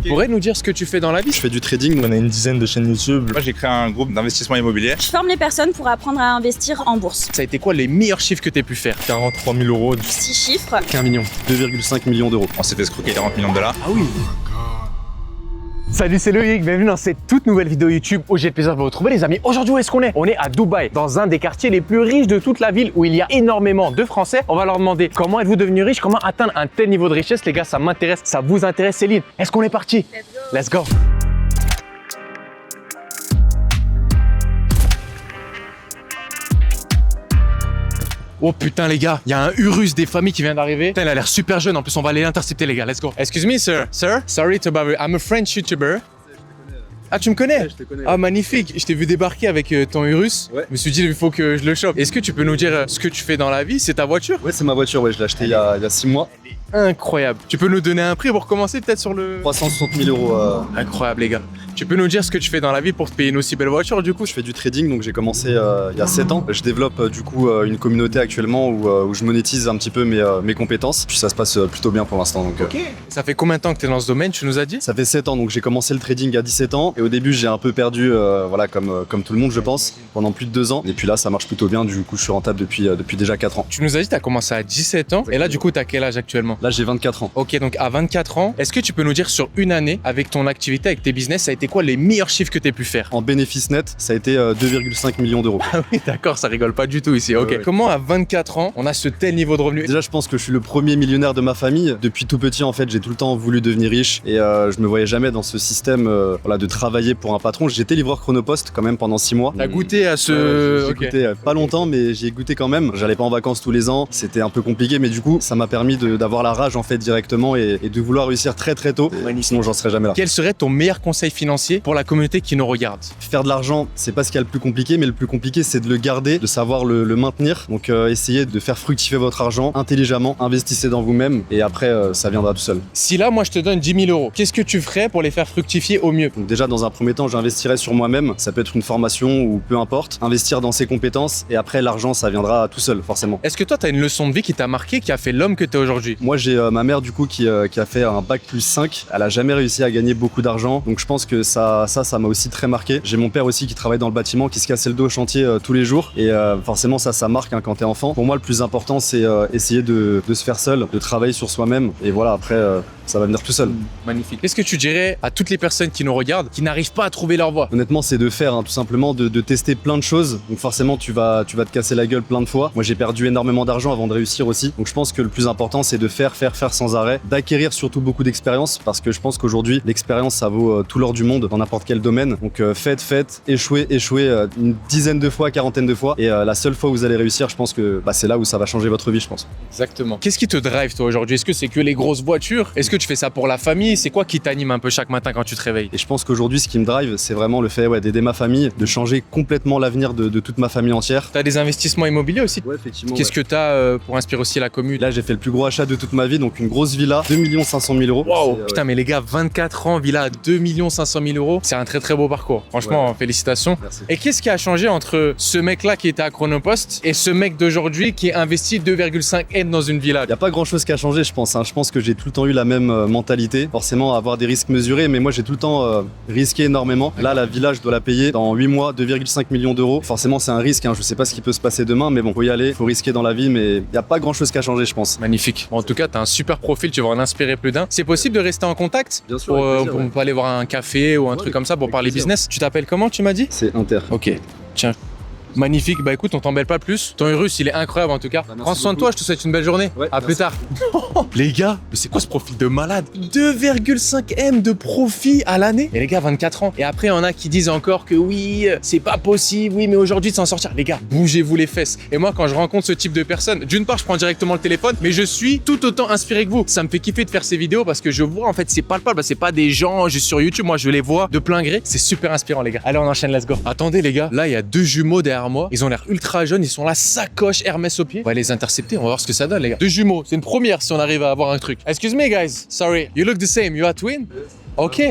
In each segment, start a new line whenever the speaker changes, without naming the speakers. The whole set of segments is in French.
pourrais nous dire ce que tu fais dans la vie?
Je fais du trading, on a une dizaine de chaînes YouTube.
Moi j'ai créé un groupe d'investissement immobilier.
Je forme les personnes pour apprendre à investir en bourse.
Ça a été quoi les meilleurs chiffres que tu as pu faire?
43 000 euros,
6 chiffres.
1 million, 2,5 millions d'euros.
On s'est fait escroquer 40 millions de dollars.
Ah oui. Salut, c'est Loïc, bienvenue dans cette toute nouvelle vidéo YouTube où j'ai le plaisir de vous retrouver les amis. Aujourd'hui, où est-ce qu'on est? On est à Dubaï, dans un des quartiers les plus riches de toute la ville où il y a énormément de Français. On va leur demander comment êtes-vous devenu riche, comment atteindre un tel niveau de richesse. Les gars, ça m'intéresse, ça vous intéresse Céline? Est-ce qu'on est parti? Let's go. Oh putain les gars, il y a un Urus des familles qui vient d'arriver. Putain, il a l'air super jeune, en plus on va aller l'intercepter les gars, let's go. Excuse me sir, sorry to bother you. I'm a French YouTuber. Ah tu me connais?
Ouais, je te connais.
Ah magnifique, je t'ai vu débarquer avec ton Urus.
Ouais.
Je me suis dit il faut que je le chope. Est-ce que tu peux nous dire ce que tu fais dans la vie? C'est ta voiture?
Ouais, c'est ma voiture, ouais, je l'ai achetée il y a 6 mois.
Incroyable. Tu peux nous donner un prix pour commencer peut-être sur le...
360 000 euros.
Incroyable les gars. Tu peux nous dire ce que tu fais dans la vie pour te payer une aussi belle voiture du coup?
Je fais du trading, donc j'ai commencé il y a 7 ans. Je développe du coup une communauté actuellement où je monétise un petit peu mes compétences. Puis ça se passe plutôt bien pour l'instant. Donc,
Ok. Ça fait combien de temps que tu es dans ce domaine, tu nous as dit?
Ça fait 7 ans, donc j'ai commencé le trading à 17 ans. Et au début, j'ai un peu perdu, voilà, comme tout le monde, je pense, pendant plus de 2 ans. Et puis là, ça marche plutôt bien. Du coup, je suis rentable depuis déjà 4 ans.
Tu nous as dit que tu as commencé à 17 ans. Et là du coup, tu as quel âge actuellement?
Là, j'ai 24 ans.
Ok, donc à 24 ans, est-ce que tu peux nous dire sur une année, avec ton activité, avec tes business, ça a été quoi les meilleurs chiffres que tu as pu faire?
En bénéfice net, ça a été 2,5 millions d'euros.
Ah oui, d'accord, ça rigole pas du tout ici. Ok.
Ouais.
Comment à 24 ans, on a ce tel niveau de revenu?
Déjà, je pense que je suis le premier millionnaire de ma famille. Depuis tout petit, en fait, j'ai tout le temps voulu devenir riche et je me voyais jamais dans ce système voilà, de travailler pour un patron. J'étais livreur Chronopost quand même pendant 6 mois.
T'as goûté à ce...
J'ai
Ok.
goûté pas longtemps, mais j'y ai goûté quand même. J'allais pas en vacances tous les ans, c'était un peu compliqué, mais du coup, ça m'a permis d'avoir la rage en fait directement et de vouloir réussir très très tôt. Sinon, j'en serais jamais là.
Quel serait ton meilleur conseil financier pour la communauté qui nous regarde?
Faire de l'argent, c'est pas ce qu'il y a le plus compliqué, mais le plus compliqué, c'est de le garder, de savoir le maintenir. Donc, essayez de faire fructifier votre argent intelligemment, investissez dans vous-même et après, ça viendra tout seul.
Si là, moi, je te donne 10 000 euros, qu'est-ce que tu ferais pour les faire fructifier au mieux?
Donc déjà, dans un premier temps, j'investirais sur moi-même. Ça peut être une formation ou peu importe. Investir dans ses compétences et après, l'argent, ça viendra tout seul, forcément.
Est-ce que toi, t'as une leçon de vie qui t'a marqué, qui a fait l'homme que t'es aujourd'hui?
Moi, j'ai ma mère, du coup, qui a fait un bac plus 5. Elle a jamais réussi à gagner beaucoup d'argent. Donc, je pense que ça m'a aussi très marqué. J'ai mon père aussi qui travaille dans le bâtiment, qui se cassait le dos au chantier tous les jours. Et forcément, ça marque hein, quand t'es enfant. Pour moi, le plus important, c'est essayer de se faire seul, de travailler sur soi-même. Et voilà, après, ça va venir tout seul.
Magnifique. Qu'est-ce que tu dirais à toutes les personnes qui nous regardent, qui n'arrivent pas à trouver leur voie?
Honnêtement, c'est de faire, hein, tout simplement, de tester plein de choses. Donc forcément, tu vas te casser la gueule plein de fois. Moi, j'ai perdu énormément d'argent avant de réussir aussi. Donc je pense que le plus important, c'est de faire sans arrêt, d'acquérir surtout beaucoup d'expérience, parce que je pense qu'aujourd'hui, l'expérience, ça vaut tout l'or du monde dans n'importe quel domaine. Donc faites, échouez une dizaine de fois, quarantaine de fois. Et la seule fois où vous allez réussir, je pense que c'est là où ça va changer votre vie, je pense.
Exactement. Qu'est-ce qui te drive toi aujourd'hui? Est-ce que c'est que les grosses voitures? Est-ce que tu fais ça pour la famille? C'est quoi qui t'anime un peu chaque matin quand tu te réveilles?
Et je pense qu'aujourd'hui, ce qui me drive, c'est vraiment le fait d'aider ma famille, de changer complètement l'avenir de toute ma famille entière.
T'as des investissements immobiliers aussi?
Ouais, effectivement.
Qu'est-ce que t'as pour inspirer aussi la commune?
Là, j'ai fait le plus gros achat de toute ma vie, donc une grosse villa, 2 500 000 euros.
Wow,
C'est,
putain, mais les gars, 24 ans, villa à 2 500 000 euros, c'est un très très beau parcours. Franchement, félicitations.
Merci.
Et qu'est-ce qui a changé entre ce mec-là qui était à Chronopost et ce mec d'aujourd'hui qui investit 2,5 M dans une villa?
Il n'y a pas grand chose qui a changé, je pense. Hein. Je pense que j'ai tout le temps eu la même mentalité. Forcément, avoir des risques mesurés, mais moi, j'ai tout le temps risqué énormément. Là, la villa, je dois la payer dans 8 mois, 2,5 millions d'euros. Forcément, c'est un risque. Hein. Je sais pas ce qui peut se passer demain, mais bon, faut y aller, faut risquer dans la vie, mais il n'y a pas grand chose qui a changé, je pense.
Magnifique. Bon, en tout cas, t'as un super profil, tu vas en inspirer plus d'un. C'est possible de rester en contact?
Bien sûr,
Pour,
avec plaisir,
on
ouais.
peut aller voir un café ou un truc comme ça pour
avec
parler
plaisir.
business. Tu t'appelles comment, tu m'as dit?
C'est Inter.
Ok, tiens. Magnifique, bah écoute, on t'embête pas plus. Ton Urus, il est incroyable en tout cas.
merci
Prends soin de
beaucoup.
toi, je te souhaite une belle journée.
Ouais,
à plus
merci.
tard. Les gars, mais c'est quoi ce profil de malade? 2,5 M de profit à l'année. Et les gars, 24 ans. Et après, on a qui disent encore que oui, c'est pas possible, oui, mais aujourd'hui de s'en sortir. Les gars, bougez-vous les fesses. Et moi, quand je rencontre ce type de personnes, d'une part, je prends directement le téléphone, mais je suis tout autant inspiré que vous. Ça me fait kiffer de faire ces vidéos parce que je vois, en fait, c'est palpable. C'est pas des gens juste sur YouTube. Moi, je les vois de plein gré. C'est super inspirant, les gars. Allez, on enchaîne, let's go. Attendez, les gars, là, il y a 2 jumeaux derrière moi. Ils ont l'air ultra jeunes, ils sont là, sacoche Hermès au pied. On va les intercepter, on va voir ce que ça donne, les gars. 2 jumeaux, c'est une première si on arrive à avoir un truc. Excuse me, guys. Sorry. You look the same. You are twin? Ok.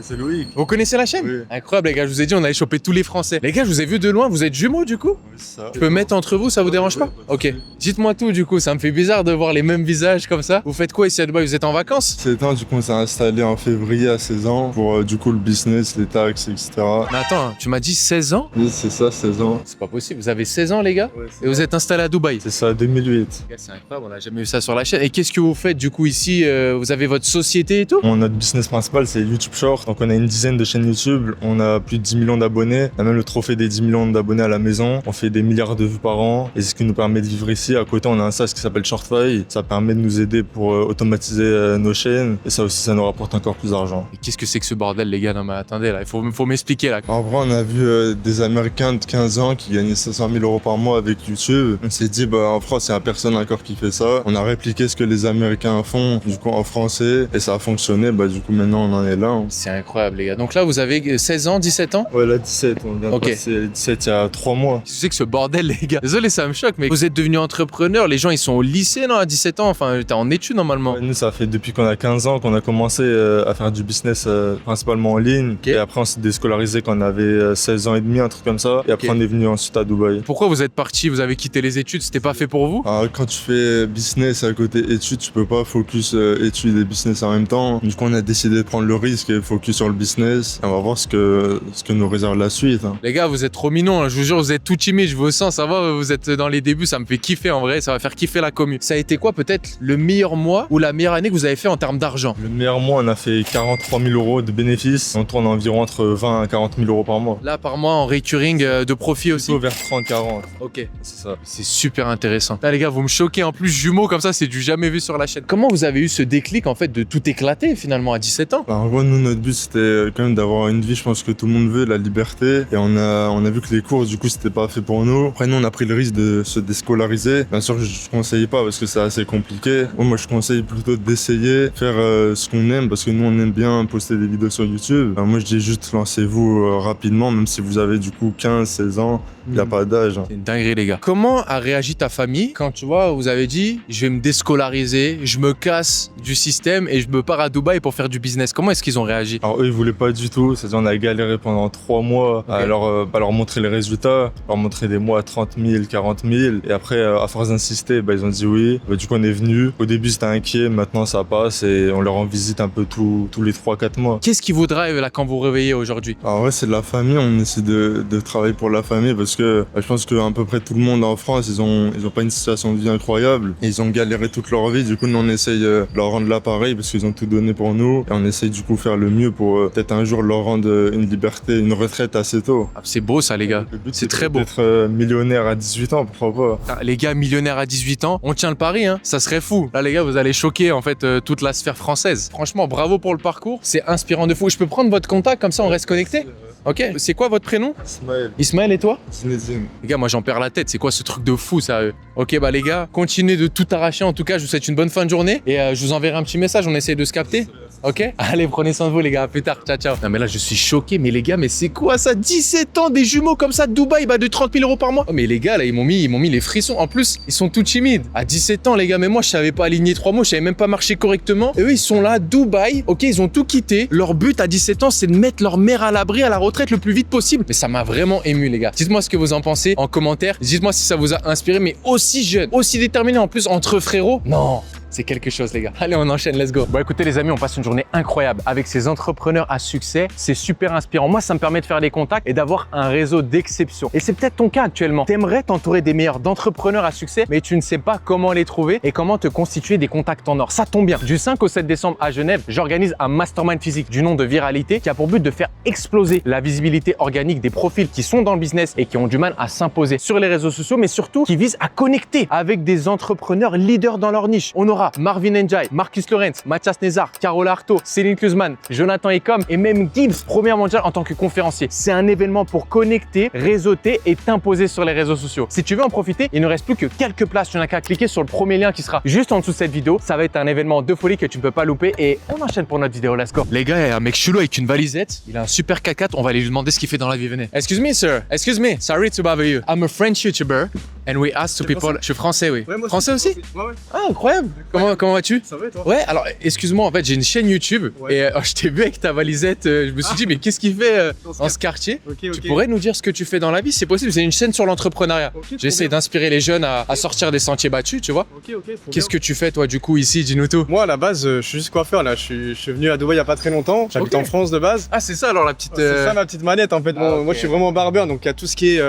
C'est Loïc.
Vous connaissez la chaîne?
Oui.
Incroyable les gars, je vous ai dit on allait choper tous les Français. Les gars, je vous ai vu de loin, vous êtes jumeaux du coup?
Oui, c'est ça.
Je peux mettre entre vous, ça vous dérange pas? Ok. Dites-moi tout du coup, ça me fait bizarre de voir les mêmes visages comme ça. Vous faites quoi ici à Dubaï? Vous êtes en vacances?
7 ans, du coup, on s'est installé en février à 16 ans pour du coup le business, les taxes, etc.
Mais attends, tu m'as dit 16 ans?
Oui, c'est ça, 16 ans.
C'est pas possible, vous avez 16 ans les gars? Et vous êtes installé à Dubaï?
C'est ça, 2008.
Les gars, c'est incroyable, on a jamais vu ça sur la chaîne. Et qu'est-ce que vous faites du coup ici? Vous avez votre société et tout?
Notre business principal, c'est YouTube Short. Donc, on a une dizaine de chaînes YouTube. On a plus de 10 millions d'abonnés. On a même le trophée des 10 millions d'abonnés à la maison. On fait des milliards de vues par an. Et c'est ce qui nous permet de vivre ici. À côté, on a un SaaS qui s'appelle Shortify. Ça permet de nous aider pour automatiser nos chaînes. Et ça aussi, ça nous rapporte encore plus d'argent.
Mais qu'est-ce que c'est que ce bordel les gars? Non mais attendez là, il faut m'expliquer là.
En vrai, on a vu des Américains de 15 ans qui gagnaient 500 000 euros par mois avec YouTube. On s'est dit, en France, il n'y a personne encore qui fait ça. On a répliqué ce que les Américains font, du coup, en français. Et ça a fonctionné. Du coup, maintenant, on en est là.
C'est incroyable les gars. Donc là vous avez 16 ans, 17 ans?
Ouais, là, 17. On vient de
Ok.
passer 17 il y a 3 mois.
Qu'est-ce que c'est que ce bordel les gars? Désolé ça me choque mais vous êtes devenu entrepreneur, les gens ils sont au lycée non à 17 ans? Enfin t'es en études normalement.
Ouais, nous, ça fait depuis qu'on a 15 ans qu'on a commencé à faire du business principalement en ligne.
Ok.
Et après, on s'est déscolarisé quand on avait 16 ans et demi, un truc comme ça. Et après,
Ok.
on est venu ensuite à Dubaï.
Pourquoi vous êtes parti? Vous avez quitté les études? C'était pas fait pour vous?
Alors, quand tu fais business à côté études, tu peux pas focus études et business en même temps. Du coup, on a décidé de prendre le risque et focus sur le business. Et on va voir ce que nous réserve la suite.
Les gars, vous êtes trop mignons, hein. Je vous jure, vous êtes tout timide, je vous sens, ça va, vous êtes dans les débuts, ça me fait kiffer en vrai, ça va faire kiffer la commu. Ça a été quoi peut-être le meilleur mois ou la meilleure année que vous avez fait en termes d'argent?
Le meilleur mois, on a fait 43 000 euros de bénéfices. On tourne environ entre 20 à 40 000 euros par mois.
Là, par mois, en recurring de profit aussi?
Plutôt vers 30-40.
Ok.
C'est ça.
C'est super intéressant. Là les gars, vous me choquez en plus jumeaux comme ça, c'est du jamais vu sur la chaîne. Comment vous avez eu ce déclic en fait de tout éclater finalement à 17 ans?
En gros, nous, notre but, c'était quand même d'avoir une vie, je pense que tout le monde veut, la liberté. Et on a vu que les cours, du coup, c'était pas fait pour nous. Après, nous, on a pris le risque de se déscolariser. Bien sûr, je conseille pas parce que c'est assez compliqué. Moi, je conseille plutôt d'essayer, faire ce qu'on aime parce que nous, on aime bien poster des vidéos sur YouTube. Alors, moi, je dis juste, lancez-vous rapidement, même si vous avez du coup 15, 16 ans. Il n'y a pas d'âge.
C'est une dinguerie les gars. Comment a réagi ta famille quand tu vois, vous avez dit je vais me déscolariser, je me casse du système et je me pars à Dubaï pour faire du business? Comment est-ce qu'ils ont réagi?
Alors eux, ils voulaient pas du tout. C'est-à-dire, on a galéré pendant 3 mois à leur montrer les résultats, leur montrer des mois à 30 000, 40 000. Et après, à force d'insister, ils ont dit oui. Du coup, on est venu. Au début, c'était inquiet. Maintenant, ça passe et on leur en visite un peu tous les 3-4 mois.
Qu'est-ce qui vous drive là quand vous vous réveillez aujourd'hui?
Alors ouais, c'est de la famille. On essaie de travailler pour la famille parce que je pense qu'à peu près tout le monde en France, ils ont pas une situation de vie incroyable. Et ils ont galéré toute leur vie. Du coup, nous, on essaye de leur rendre l'appareil parce qu'ils ont tout donné pour nous. Et on essaye du coup faire le mieux pour peut-être un jour leur rendre une liberté, une retraite assez tôt.
Ah, c'est beau ça les gars.
Le but,
C'est très beau.
d'être millionnaire à 18 ans, pourquoi pas.
Ah, les gars, millionnaires à 18 ans, on tient le pari, hein. Ça serait fou. Là, les gars, vous allez choquer en fait toute la sphère française. Franchement, bravo pour le parcours. C'est inspirant de fou. Je peux prendre votre contact comme ça, on reste connecté? Ok. C'est quoi votre prénom?
Ismaël,
Ismaël et toi?
Zinedine.
Les gars, moi j'en perds la tête. C'est quoi ce truc de fou, sérieux? Ok, les gars, continuez de tout arracher. En tout cas, je vous souhaite une bonne fin de journée et je vous enverrai un petit message. On essaye de se capter. Ok? Allez, prenez soin de vous, les gars. À plus tard. Ciao, ciao. Non, mais là, je suis choqué. Mais les gars, mais c'est quoi ça? 17 ans, des jumeaux comme ça, Dubaï, de 30 000 euros par mois. Oh, mais les gars, là, ils m'ont mis les frissons. En plus, ils sont tout timides. À 17 ans, les gars, mais moi, je savais pas aligner 3 mots. Je savais même pas marcher correctement. Et eux, ils sont là, Dubaï. Ok, ils ont tout quitté. Leur but à 17 ans, c'est de mettre leur mère à l'abri, à la retraite le plus vite possible. Mais ça m'a vraiment ému, les gars. Dites-moi ce que vous en pensez en commentaire. Dites-moi si ça vous a inspiré, mais aussi jeune, aussi déterminé en plus entre frérots. Non, c'est quelque chose, les gars. Allez, on enchaîne, let's go. Bon, écoutez, les amis, on passe une journée incroyable avec ces entrepreneurs à succès. C'est super inspirant. Moi, ça me permet de faire des contacts et d'avoir un réseau d'exception. Et c'est peut-être ton cas actuellement. T'aimerais t'entourer des meilleurs d'entrepreneurs à succès, mais tu ne sais pas comment les trouver et comment te constituer des contacts en or. Ça tombe bien. Du 5 au 7 décembre à Genève, j'organise un mastermind physique du nom de Viralité qui a pour but de faire exploser la visibilité organique des profils qui sont dans le business et qui ont du mal à s'imposer sur les réseaux sociaux, mais surtout qui visent à connecter avec des entrepreneurs leaders dans leur niche. On aura Marvin Njai, Marcus Lorenz, Mathias Nezar, Carola Artaud, Céline Kuzman, Jonathan Ecom et même Gibbs, première mondiale en tant que conférencier. C'est un événement pour connecter, réseauter et t'imposer sur les réseaux sociaux. Si tu veux en profiter, il ne reste plus que quelques places. Tu n'as qu'à cliquer sur le premier lien qui sera juste en dessous de cette vidéo. Ça va être un événement de folie que tu ne peux pas louper et on enchaîne pour notre vidéo. Let's go. Les gars, il y a un mec chelou avec une valisette. Il a un super K4. On va aller lui demander ce qu'il fait dans la vie. Venez. Excuse me, sir. Excuse me. Sorry to bother you. I'm a French YouTuber and we ask to people. Je suis français, oui.
Ouais, moi
français aussi?
Ouais, ouais.
Ah, incroyable. Comment vas-tu?
Ça va et toi?
Ouais, alors excuse-moi, en fait, j'ai une chaîne YouTube
Ouais.
et je t'ai vu avec ta valisette. Je me suis dit, mais qu'est-ce qu'il fait dans ce quartier?
Ok.
Tu pourrais nous dire ce que tu fais dans la vie? C'est possible, c'est une chaîne sur l'entrepreneuriat. J'essaie d'inspirer les jeunes à sortir des sentiers battus, tu vois.
Ok.
Qu'est-ce que tu fais, toi, du coup, ici? Dis-nous tout.
Moi, à la base, je suis juste coiffeur là. Je suis venu à Dubaï il y a pas très longtemps. J'habite
Ok.
en France de base.
Ah, c'est ça alors la petite.
C'est ça ma petite manette en fait. Moi,
ok.
moi, je suis vraiment barbeur, donc il y a tout ce qui est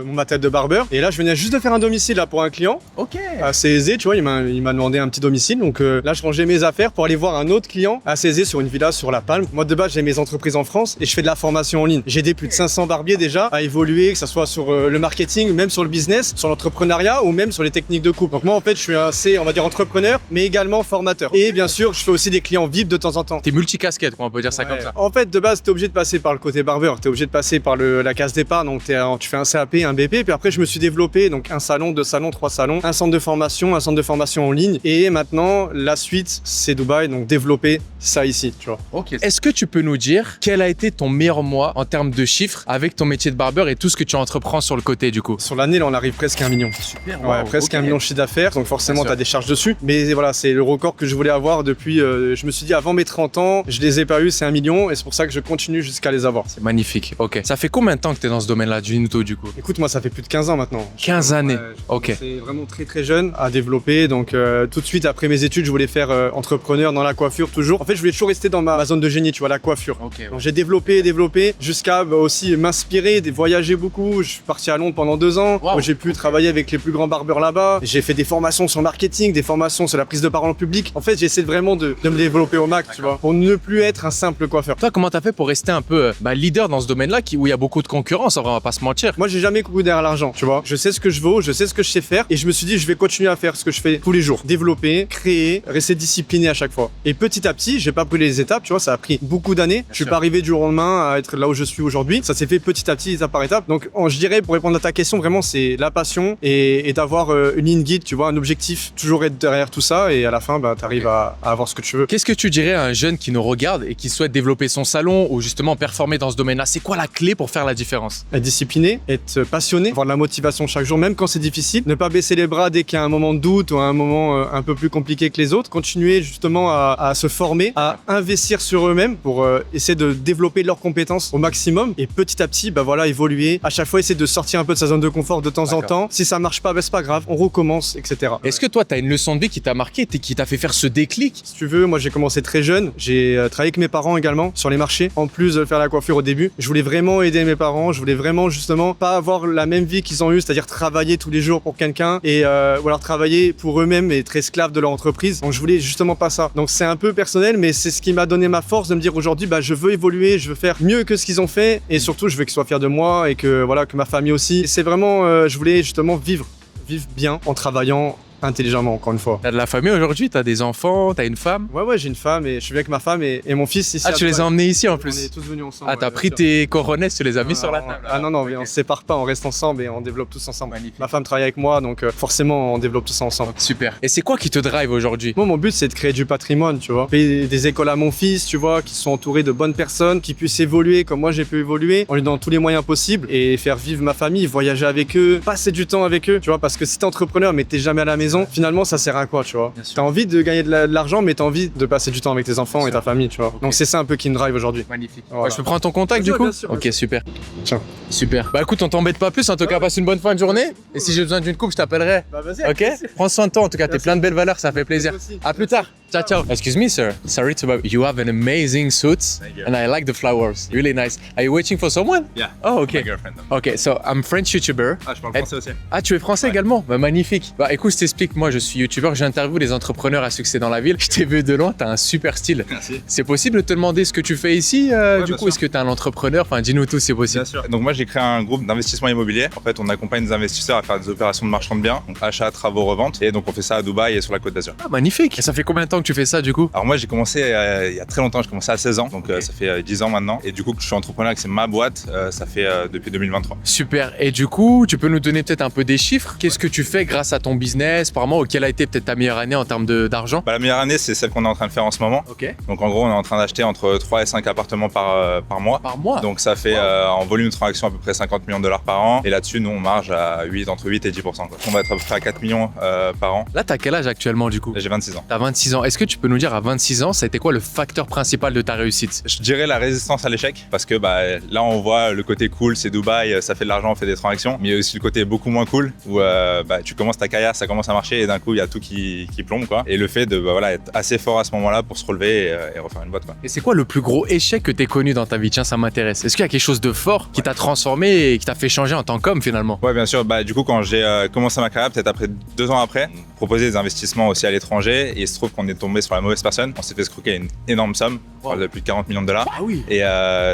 mon matériel de barbeur. Et là, je venais juste de faire un domicile là pour un client.
Ok.
Assez aisé, tu vois, il m'a demandé un petit domicile. Donc là, je rangeais mes affaires pour aller voir un autre client assez aisé sur une villa sur La Palme. Moi, de base, j'ai mes entreprises en France et je fais de la formation en ligne. J'ai aidé plus de 500 barbiers déjà à évoluer, que ce soit sur le marketing, même sur le business, sur l'entrepreneuriat ou même sur les techniques de coupe. Donc moi, en fait, je suis assez, on va dire, entrepreneur, mais également formateur. Et bien sûr, je fais aussi des clients VIP de temps en temps.
T'es multicasquette, quoi, on peut dire ça comme ça.
En fait, de base, t'es obligé de passer par le côté barbeur, t'es obligé de passer par la case départ, donc tu fais un CAP, un BP, puis après je me suis développé, donc un salon, 2 salons, 3 salons, un centre de formation en ligne, et maintenant la suite c'est Dubaï, donc développer ça ici, tu vois.
Ok. Est-ce que tu peux nous dire quel a été ton meilleur mois en termes de chiffres avec ton métier de barbeur et tout ce que tu entreprends sur le côté du coup?
Sur l'année, là, on arrive presque à 1 million.
Super.
Ouais, presque 1 million de chiffre d'affaires, donc forcément
Bien sûr.
t'as des charges dessus, mais voilà, c'est le record que je voulais avoir depuis, je me suis dit avant mes 30 ans, je les ai pas eu, c'est 1 million, et c'est pour ça que je continue jusqu'à les avoir.
C'est magnifique. Ok. Ça fait combien de temps que t'es dans ce domaine-là du Nuto du coup?
Écoute, moi ça fait plus de 15 ans maintenant.
15 années.
Ouais,
Ok.
C'est vraiment très jeune à développer. Donc tout de suite après mes études, je voulais faire entrepreneur dans la coiffure toujours. En fait, je voulais toujours rester dans ma zone de génie, tu vois, la coiffure.
Ok.
Donc j'ai développé jusqu'à aussi m'inspirer, voyager beaucoup. Je suis parti à Londres pendant 2 ans,
Wow.
où j'ai pu travailler avec les plus grands barbeurs là-bas. J'ai fait des formations sur le marketing, des formations sur la prise de parole en public. En fait, j'essaie vraiment de me développer au max, tu vois, pour ne plus être un simple coiffeur.
Toi, comment t'as fait pour rester un peu leader dans ce domaine-là où il y a beaucoup de concurrence, en vrai, on va pas se mentir.
Moi, j'ai jamais couru derrière l'argent, tu vois. Je sais ce que je vaux, je sais ce que je sais faire, et je me suis dit, je vais continuer à faire ce que je fais tous les jours. Développer, créer, rester discipliné à chaque fois. Et petit à petit, j'ai pas brûlé les étapes, tu vois, ça a pris beaucoup d'années. Je suis
sûr.
pas arrivé du jour au lendemain à être là où je suis aujourd'hui. Ça s'est fait petit à petit, étape par étape. Donc, je dirais, pour répondre à ta question, vraiment, c'est la passion et d'avoir une ligne guide, tu vois, un objectif, toujours être derrière tout ça, et à la fin, t'arrives à avoir ce que tu veux.
Qu'est-ce que tu dirais à un jeune qui nous regarde et qui souhaite développer son salon ou justement performer dans ce domaine-là? C'est quoi la clé pour faire la différence?
Être discipliné, être passionné, avoir de la motivation chaque jour, même quand c'est difficile. Ne pas baisser les bras dès qu'il y a un moment de doute ou un moment un peu plus compliqué que les autres. Continuer justement à se former, à investir sur eux-mêmes pour essayer de développer leurs compétences au maximum. Et petit à petit, évoluer. À chaque fois, essayer de sortir un peu de sa zone de confort de temps en temps. Si ça marche pas, c'est pas grave, on recommence, etc.
Est-ce que toi, t'as une leçon de vie qui t'a marqué, qui t'a fait faire ce déclic?
Si tu veux, moi j'ai commencé très jeune. J'ai travaillé avec mes parents également sur les marchés. En plus de faire la coiffure au début, je voulais vraiment aider mes parents. Je voulais vraiment justement pas avoir la même vie qu'ils ont eu, c'est-à-dire travailler tous les jours pour quelqu'un et ou alors travailler pour eux-mêmes et être esclave de leur entreprise. Donc je voulais justement pas ça. Donc c'est un peu personnel, mais c'est ce qui m'a donné ma force de me dire aujourd'hui, je veux évoluer, je veux faire mieux que ce qu'ils ont fait et surtout je veux qu'ils soient fiers de moi et que voilà que ma famille aussi. Et c'est vraiment, je voulais justement vivre bien en travaillant intelligemment, encore une fois.
T'as de la famille aujourd'hui, t'as des enfants, t'as une femme?
Ouais, j'ai une femme et je suis avec ma femme et mon fils ici.
Ah, tu les as emmenés ici en
On est
plus?
tous venus ensemble.
Ah, t'as
ouais,
pris
bien sûr.
tes coronets, tu les as mis sur la table?
Ah non,
Ok.
on se sépare pas, on reste ensemble et on développe tous ensemble.
Magnifique.
Ma femme travaille avec moi, donc forcément on développe tout ça ensemble.
Super. Et c'est quoi qui te drive aujourd'hui?
Moi, mon but, c'est de créer du patrimoine, tu vois. Payer des écoles à mon fils, tu vois, qui sont entourés de bonnes personnes, qui puissent évoluer comme moi j'ai pu évoluer, en lui donnant tous les moyens possibles et faire vivre ma famille, voyager avec eux, passer du temps avec eux, tu vois, parce que si t'es entrepreneur mais t'es jamais à la maison, finalement, ça sert à quoi, tu vois. T'as envie de gagner de l'argent, mais t'as envie de passer du temps avec tes enfants et ta famille, tu vois. Donc c'est ça un peu qui me drive aujourd'hui.
Magnifique.
Voilà.
Ouais, je peux prendre ton contact
Bien
du
sûr,
coup?
bien sûr,
Ok,
bien
super.
Tiens.
Super. Bah écoute, on t'embête pas plus, en tout cas, passe une bonne fin de journée. Et si j'ai besoin d'une coupe, je t'appellerai.
Bah vas-y.
Ok? Prends soin de toi, en tout cas, t'es
Merci.
plein de belles valeurs, ça fait plaisir.
Aussi.
À plus tard. Ciao, ciao. Excuse me, sir. Sorry to bother. You have an amazing suit,
Thank you.
and I like the flowers. Really nice. Are you waiting for someone?
Yeah.
Oh,
My
okay.
girlfriend.
Okay, so I'm French YouTuber.
Ah, je parle
Et-
français aussi.
Ah, tu es français
Ouais.
également? Bah, magnifique. Bah, écoute, je t'explique. Moi, je suis YouTuber. J'interviewe les entrepreneurs à succès dans la ville. Je t'ai vu de loin. T'as un super style.
Merci.
C'est possible de te demander ce que tu fais ici?
Ouais,
du
bien
coup,
sûr.
est-ce que t'es un entrepreneur? Enfin, dis-nous tout, c'est possible.
Bien sûr. Donc moi j'ai créé un groupe d'investissement immobilier. En fait on accompagne les investisseurs à faire des opérations de marchand de biens, donc achat, travaux, revente. Et donc on fait ça à Dubaï et sur la Côte d'Azur.
Ah, magnifique. Et ça fait combien de temps que tu fais ça, du coup?
Alors moi j'ai commencé il y a très longtemps, j'ai commencé à 16 ans, donc ça fait 10 ans maintenant. Et du coup que je suis entrepreneur et que c'est ma boîte, ça fait depuis 2023.
Super. Et du coup, tu peux nous donner peut-être un peu des chiffres? Qu'est-ce que tu fais grâce à ton business? business par mois ou quelle a été peut-être ta meilleure année en termes d'argent?
Bah, la meilleure année, c'est celle qu'on est en train de faire en ce moment.
Ok.
Donc en gros, on est en train d'acheter entre 3 et 5 appartements par mois.
Par mois?
Donc ça fait en volume de transaction à peu près 50 millions de dollars par an. Et là-dessus, nous, on marge à entre 8 et 10%. Quoi. On va être à peu près à 4 millions par an.
Là, t'as quel âge actuellement du coup?
Là, j'ai 26 ans.
T'as 26 ans. Est-ce que tu peux nous dire à 26 ans, ça a été quoi le facteur principal de ta réussite?
Je dirais la résistance à l'échec parce que là, on voit le côté cool, c'est Dubaï, ça fait de l'argent, on fait des transactions. Mais il y a aussi le côté beaucoup moins cool où tu commences ta carrière, ça commence à marcher et d'un coup, il y a tout qui plombe. Quoi. Et le fait de être assez fort à ce moment-là pour se relever et refaire une boîte. Quoi.
Et c'est quoi le plus gros échec que t'aies connu dans ta vie? Tiens, ça m'intéresse. Est-ce qu'il y a quelque chose de fort qui t'a transformé et qui t'a fait changer en tant qu'homme finalement?
Ouais, bien sûr. Du coup, quand j'ai commencé ma carrière, peut-être après 2 ans après, on proposait des investissements aussi à l'étranger et il se trouve qu'on est tombé sur la mauvaise personne. On s'est fait escroquer une énorme somme, on parle de plus de 40 millions de dollars.
Ah oui.
Et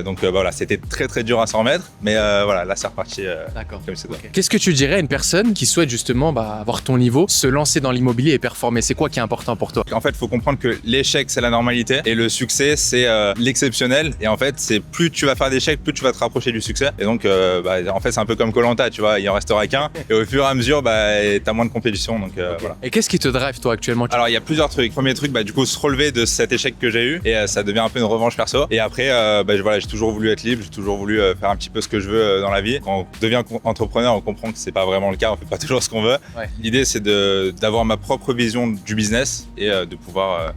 donc voilà, c'était très très dur à s'en remettre, mais voilà, là c'est reparti
D'accord.
comme c'est.
Okay. Qu'est-ce que tu dirais à une personne qui souhaite justement avoir ton niveau, se lancer dans l'immobilier et performer? C'est quoi qui est important pour toi?
En fait, il faut comprendre que l'échec c'est la normalité et le succès c'est l'exceptionnel. Et en fait, c'est plus tu vas faire d'échecs, plus tu vas te rapprocher du succès. Et donc, en fait, c'est un peu comme Koh-Lanta, tu vois, il en restera qu'un. Et au fur et à mesure, t'as moins de compétition, donc voilà.
Et qu'est-ce qui te drive toi actuellement?
Alors, il y a plusieurs trucs. Premier truc, du coup, se relever de cet échec que j'ai eu et ça devient un peu une revanche perso. Et après, voilà, j'ai toujours voulu être libre, j'ai toujours voulu faire un petit peu ce que je veux dans la vie. Quand on devient entrepreneur, on comprend que c'est pas vraiment le cas, on fait pas toujours ce qu'on veut.
Ouais.
L'idée, c'est d'avoir ma propre vision du business et de pouvoir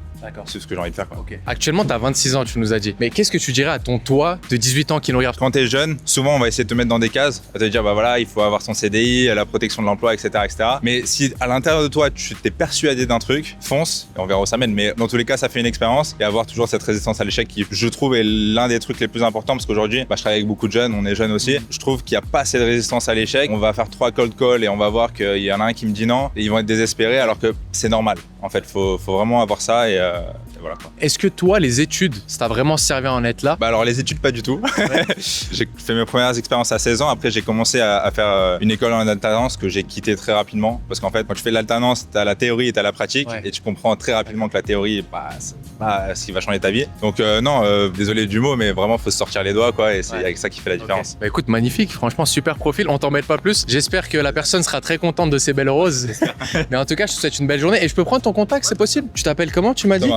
c'est ce que j'ai envie de faire. Quoi.
Okay. Actuellement, tu as 26 ans, tu nous as dit. Mais qu'est-ce que tu dirais à ton toi de 18 ans qui nous regarde?
Quand tu es jeune, souvent on va essayer de te mettre dans des cases, à te dire voilà, il faut avoir son CDI, la protection de l'emploi, etc., etc. Mais si à l'intérieur de toi, tu t'es persuadé d'un truc, fonce et on verra où ça mène. Mais dans tous les cas, ça fait une expérience et avoir toujours cette résistance à l'échec qui, je trouve, est l'un des trucs les plus importants parce qu'aujourd'hui, je travaille avec beaucoup de jeunes, on est jeunes aussi. Je trouve qu'il n'y a pas assez de résistance à l'échec. On va faire 3 cold calls et on va voir qu'il y en a un qui me dit non et ils vont être désespérés alors que c'est normal. En fait, faut vraiment avoir ça et voilà. Quoi.
Est-ce que toi, les études, ça t'a vraiment servi à en être là?
Alors les études, pas du tout. Ouais. J'ai fait mes premières expériences à 16 ans. Après, j'ai commencé à faire une école en alternance que j'ai quittée très rapidement. Parce qu'en fait, quand tu fais de l'alternance, t'as la théorie et t'as la pratique. Ouais. Et tu comprends très rapidement que la théorie, c'est pas ce qui va changer ta vie. Donc non, désolé du mot, mais vraiment, faut se sortir les doigts, quoi. Et c'est avec ça qui fait la différence.
Okay. Écoute, magnifique. Franchement, super profil. On t'embête pas plus. J'espère que la personne sera très contente de ces belles roses. Mais en tout cas, je te souhaite une belle journée. Et je peux prendre ton contact, c'est possible? Tu t'appelles comment, tu m'as dit?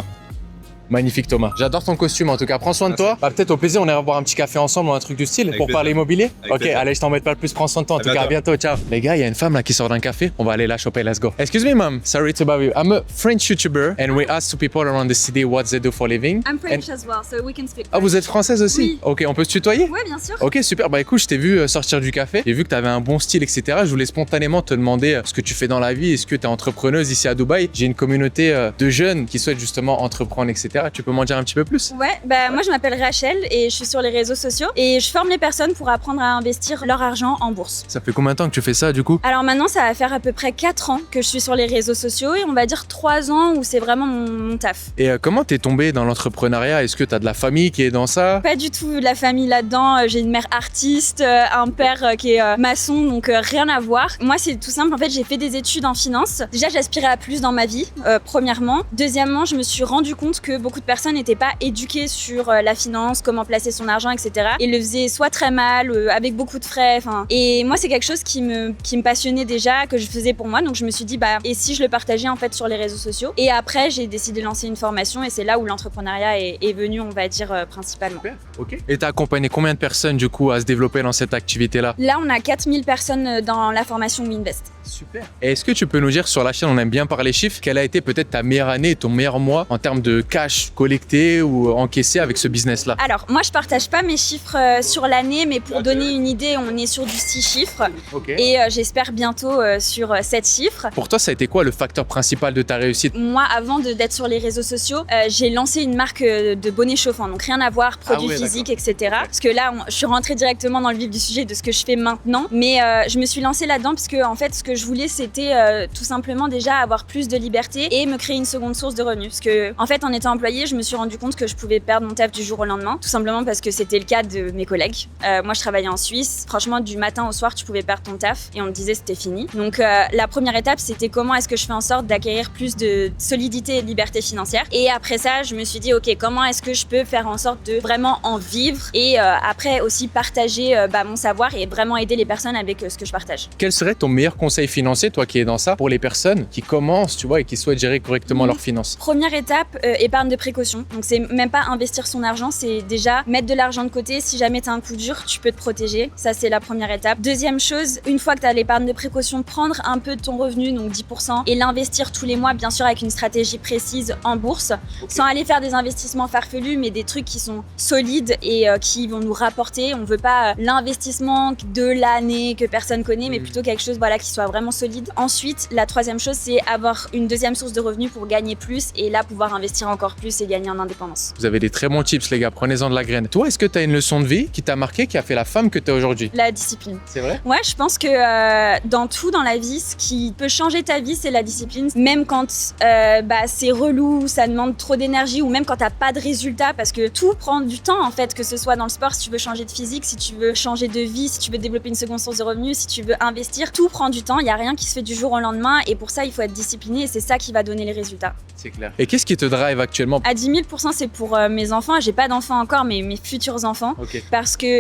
Magnifique Thomas. J'adore ton costume en tout cas. Prends soin de toi. Peut-être au plaisir, on ira boire un petit café ensemble ou un truc du style pour parler immobilier. Ok, allez, je t'embête pas le plus. Prends soin de toi. En tout cas, à bientôt. Ciao. Les gars, il y a une femme là qui sort d'un café. On va aller la choper. Let's go. Excuse me, ma'am. Sorry to bother you. I'm a French YouTuber and we ask to people around the city what they do for a living.
I'm French as well, so we can speak French.
Ah, vous êtes française aussi?
Oui.
Ok, on peut se tutoyer?
Ouais, bien sûr.
Ok, super. Écoute, je t'ai vu sortir du café. J'ai vu que t'avais un bon style, etc. Je voulais spontanément te demander ce que tu fais dans la vie. Est-ce que t'es entrepreneuse ici à Dubaï? J'ai une communauté de jeunes qui souhaitent justement entreprendre, etc. Tu peux m'en dire un petit peu plus?
Ouais, moi je m'appelle Rachel et je suis sur les réseaux sociaux et je forme les personnes pour apprendre à investir leur argent en bourse.
Ça fait combien de temps que tu fais ça du coup?
Alors maintenant ça va faire à peu près 4 ans que je suis sur les réseaux sociaux et on va dire 3 ans où c'est vraiment mon taf.
Et comment t'es tombée dans l'entrepreneuriat? Est-ce que t'as de la famille qui est dans ça?
Pas du tout de la famille là-dedans, j'ai une mère artiste, un père qui est maçon, donc rien à voir. Moi c'est tout simple, en fait j'ai fait des études en finance. Déjà j'aspirais à plus dans ma vie, premièrement. Deuxièmement, je me suis rendu compte que beaucoup de personnes n'étaient pas éduquées sur la finance, comment placer son argent, etc. Et le faisaient soit très mal, avec beaucoup de frais. Et moi, c'est quelque chose qui me passionnait déjà, que je faisais pour moi. Donc je me suis dit, et si je le partageais en fait sur les réseaux sociaux? Et après, j'ai décidé de lancer une formation et c'est là où l'entrepreneuriat est venu, on va dire, principalement.
Super, ok. Et t'as accompagné combien de personnes du coup à se développer dans cette activité-là?
Là, on a 4000 personnes dans la formation WeInvest.
Super. Et est-ce que tu peux nous dire sur la chaîne, on aime bien parler chiffres, quelle a été peut-être ta meilleure année, ton meilleur mois en termes de cash collecté ou encaissé avec ce business-là?
Alors, moi, je partage pas mes chiffres sur l'année, mais pour donner une idée, on est sur du 6 chiffres.
Okay.
Et j'espère bientôt sur 7 chiffres.
Pour toi, ça a été quoi le facteur principal de ta réussite?
Moi, avant d'être sur les réseaux sociaux, j'ai lancé une marque de bonnets chauffants, donc rien à voir, produits physiques, etc. Parce que là, je suis rentrée directement dans le vif du sujet de ce que je fais maintenant. Mais je me suis lancée là-dedans parce que, en fait, ce que je voulais, c'était tout simplement déjà avoir plus de liberté et me créer une seconde source de revenus. Parce que, en fait, en étant employée, je me suis rendu compte que je pouvais perdre mon taf du jour au lendemain, tout simplement parce que c'était le cas de mes collègues. Moi, je travaillais en Suisse. Franchement, du matin au soir, tu pouvais perdre ton taf et on me disait c'était fini. Donc, la première étape, c'était comment est-ce que je fais en sorte d'acquérir plus de solidité et de liberté financière. Et après ça, je me suis dit, ok, comment est-ce que je peux faire en sorte de vraiment en vivre et après aussi partager mon savoir et vraiment aider les personnes avec ce que je partage.
Quel serait ton meilleur conseil conseils financiers, toi qui es dans ça, pour les personnes qui commencent, tu vois, et qui souhaitent gérer correctement leurs finances?
Première étape, épargne de précaution. Donc c'est même pas investir son argent, c'est déjà mettre de l'argent de côté. Si jamais tu as un coup dur, tu peux te protéger. Ça, c'est la première étape. Deuxième chose, une fois que tu as l'épargne de précaution, prendre un peu de ton revenu, donc 10%, et l'investir tous les mois, bien sûr avec une stratégie précise en bourse, sans aller faire des investissements farfelus, mais des trucs qui sont solides et qui vont nous rapporter. On veut pas l'investissement de l'année que personne connaît, mais plutôt quelque chose qui soit vraiment solide. Ensuite, la troisième chose, c'est avoir une deuxième source de revenus pour gagner plus et là pouvoir investir encore plus et gagner en indépendance.
Vous avez des très bons tips, les gars, prenez-en de la graine. Toi, est-ce que tu as une leçon de vie qui t'a marqué, qui a fait la femme que tu es aujourd'hui?
La discipline.
C'est vrai?
Ouais, je pense que dans tout dans la vie, ce qui peut changer ta vie, c'est la discipline. Même quand c'est relou, ça demande trop d'énergie, ou même quand t'as pas de résultat, parce que tout prend du temps en fait, que ce soit dans le sport, si tu veux changer de physique, si tu veux changer de vie, si tu veux développer une seconde source de revenus, si tu veux investir, tout prend du temps. Il y a rien qui se fait du jour au lendemain, et pour ça, il faut être discipliné, et c'est ça qui va donner les résultats.
C'est clair. Et qu'est-ce qui te drive actuellement?
À 10 000%, c'est pour mes enfants. J'ai pas d'enfants encore, mais mes futurs enfants.
Ok.
Parce que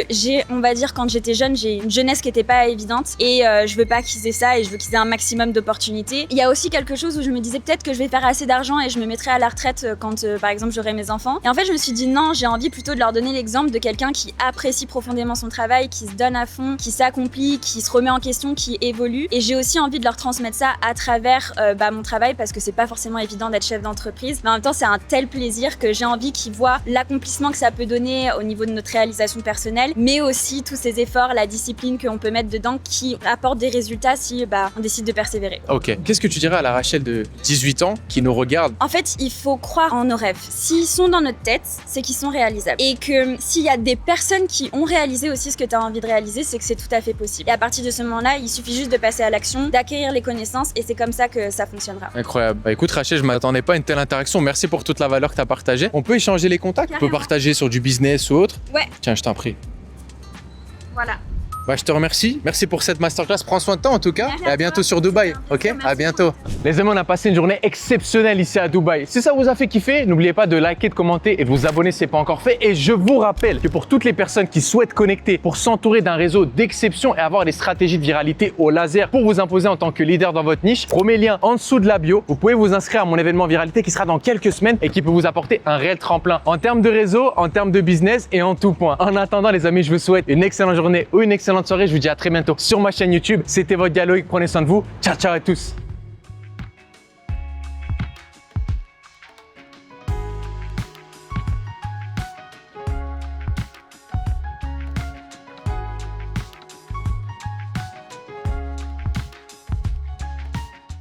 on va dire, quand j'étais jeune, j'ai une jeunesse qui était pas évidente, et je veux pas qu'ils aient ça, et je veux qu'ils aient un maximum d'opportunités. Il y a aussi quelque chose où je me disais peut-être que je vais faire assez d'argent et je me mettrai à la retraite quand, par exemple, j'aurai mes enfants. Et en fait, je me suis dit non, j'ai envie plutôt de leur donner l'exemple de quelqu'un qui apprécie profondément son travail, qui se donne à fond, qui s'accomplit, qui se remet en question, qui évolue. Et j'ai aussi envie de leur transmettre ça à travers mon travail, parce que c'est pas forcément évident d'être chef d'entreprise. Mais en même temps, c'est un tel plaisir que j'ai envie qu'ils voient l'accomplissement que ça peut donner au niveau de notre réalisation personnelle, mais aussi tous ces efforts, la discipline qu'on peut mettre dedans qui apporte des résultats si on décide de persévérer.
Ok. Qu'est-ce que tu dirais à la Rachel de 18 ans qui nous regarde?
En fait, il faut croire en nos rêves. S'ils sont dans notre tête, c'est qu'ils sont réalisables. Et que s'il y a des personnes qui ont réalisé aussi ce que tu as envie de réaliser, c'est que c'est tout à fait possible. Et à partir de ce moment-là, il suffit juste de passer à l'action, d'acquérir les connaissances, et c'est comme ça que ça fonctionnera.
Incroyable. Bah écoute Rachel, je m'attendais pas à une telle interaction. Merci pour toute la valeur que tu as partagée. On peut échanger les contacts? On peut partager sur du business ou autre?
Ouais.
Tiens, je t'en prie.
Voilà.
Bah, je te remercie. Merci pour cette masterclass. Prends soin de toi en tout cas.
Merci
Et à
à
bientôt
toi.
sur Dubaï. Ok?
Merci
À bientôt.
beaucoup.
Les amis, on a passé une journée exceptionnelle ici à Dubaï. Si ça vous a fait kiffer, n'oubliez pas de liker, de commenter et de vous abonner si ce n'est pas encore fait. Et je vous rappelle que pour toutes les personnes qui souhaitent connecter pour s'entourer d'un réseau d'exception et avoir des stratégies de viralité au laser pour vous imposer en tant que leader dans votre niche, premier lien en dessous de la bio. Vous pouvez vous inscrire à mon événement viralité qui sera dans quelques semaines et qui peut vous apporter un réel tremplin en termes de réseau, en termes de business et en tout point. En attendant, les amis, je vous souhaite une excellente journée ou une excellente soirée. Je vous dis à très bientôt sur ma chaîne YouTube. C'était votre gars Loïc. Prenez soin de vous. Ciao, ciao à tous.